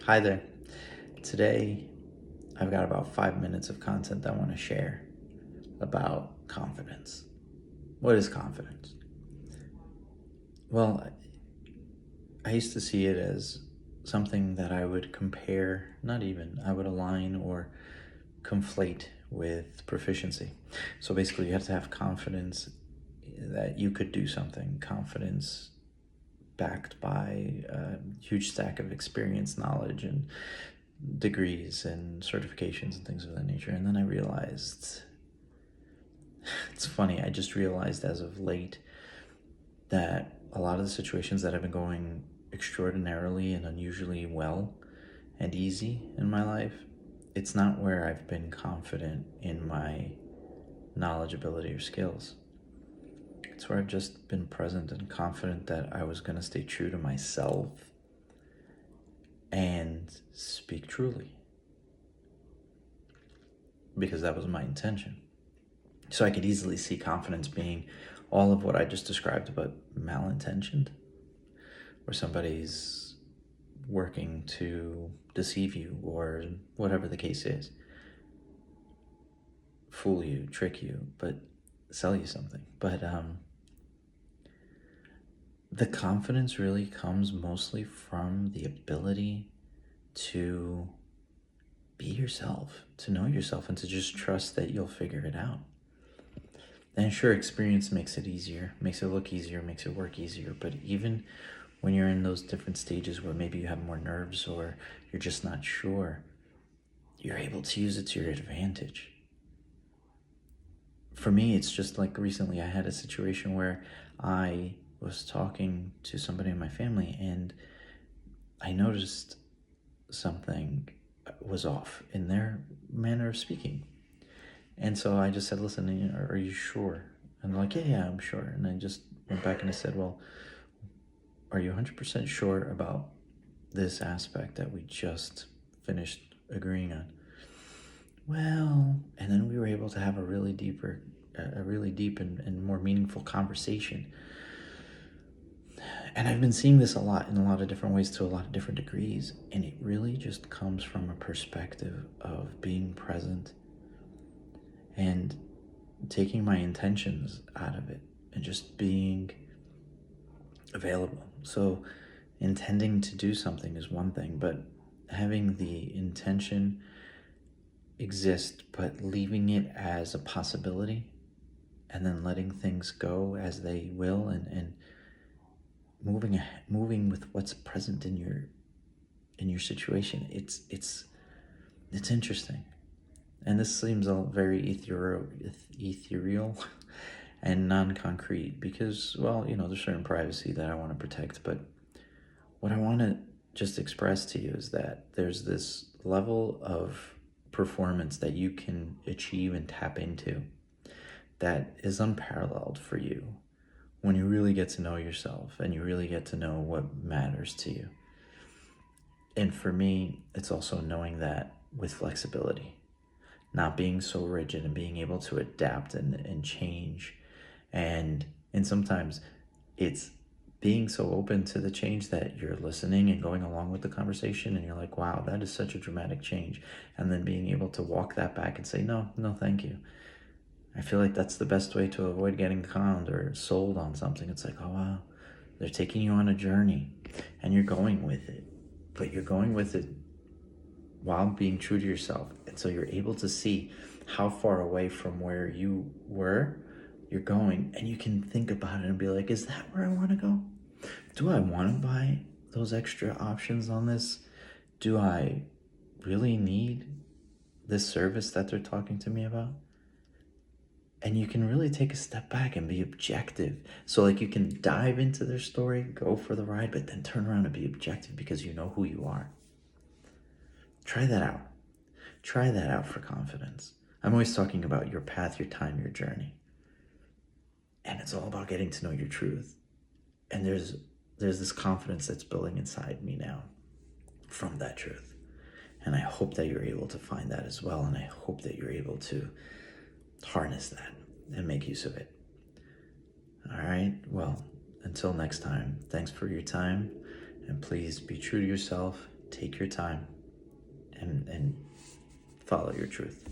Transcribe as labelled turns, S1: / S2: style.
S1: Hi there. Today, I've got about 5 minutes of content I want to share about confidence. What is confidence? Well, I used to see it as something that I would compare, not even, I would align or conflate with proficiency. So basically, you have to have confidence that you could do something, confidence backed by a huge stack of experience, knowledge, and degrees and certifications and things of that nature. And then I realized, it's funny, I just realized as of late that a lot of the situations that have been going extraordinarily and unusually well and easy in my life, it's not where I've been confident in my knowledge, ability, or skills. It's where I've just been present and confident that I was going to stay true to myself and speak truly, because that was my intention. So I could easily see confidence being all of what I just described, but malintentioned, where somebody's working to deceive you or whatever the case is, fool you, trick you, but sell you something. But the confidence really comes mostly from the ability to be yourself, to know yourself, and to just trust that you'll figure it out. And sure, experience makes it easier, makes it look easier, makes it work easier. But even when you're in those different stages where maybe you have more nerves or you're just not sure, you're able to use it to your advantage. For me, it's just like recently I had a situation where I was talking to somebody in my family and I noticed something was off in their manner of speaking. And so I just said, listen, are you sure? And they're like, yeah, I'm sure. And I just went back and I said, well, are you 100% sure about this aspect that we just finished agreeing on? Well, and then we were able to have a really deep and more meaningful conversation. And I've been seeing this a lot in a lot of different ways to a lot of different degrees. And it really just comes from a perspective of being present and taking my intentions out of it and just being available. So intending to do something is one thing, but having the intention exist, but leaving it as a possibility and then letting things go as they will, and moving with what's present in your situation. It's interesting. And this seems all very ethereal and non-concrete because, well, there's certain privacy that I want to protect. But what I want to just express to you is that there's this level of performance that you can achieve and tap into that is unparalleled for you when you really get to know yourself and you really get to know what matters to you. And for me, it's also knowing that with flexibility, not being so rigid and being able to adapt and change. And sometimes it's being so open to the change that you're listening and going along with the conversation and you're like, wow, that is such a dramatic change. And then being able to walk that back and say, no, thank you. I feel like that's the best way to avoid getting conned or sold on something. It's like, oh wow, they're taking you on a journey and you're going with it, but you're going with it while being true to yourself. And so you're able to see how far away from where you were you're going, and you can think about it and be like, is that where I want to go? Do I want to buy those extra options on this? Do I really need this service that they're talking to me about? And you can really take a step back and be objective. So like you can dive into their story, go for the ride, but then turn around and be objective because you know who you are. Try that out. Try that out for confidence. I'm always talking about your path, your time, your journey. And it's all about getting to know your truth. And there's this confidence that's building inside me now from that truth. And I hope that you're able to find that as well. And I hope that you're able to harness that and make use of it. All right. Well, until next time, thanks for your time. And please be true to yourself take your time and follow your truth.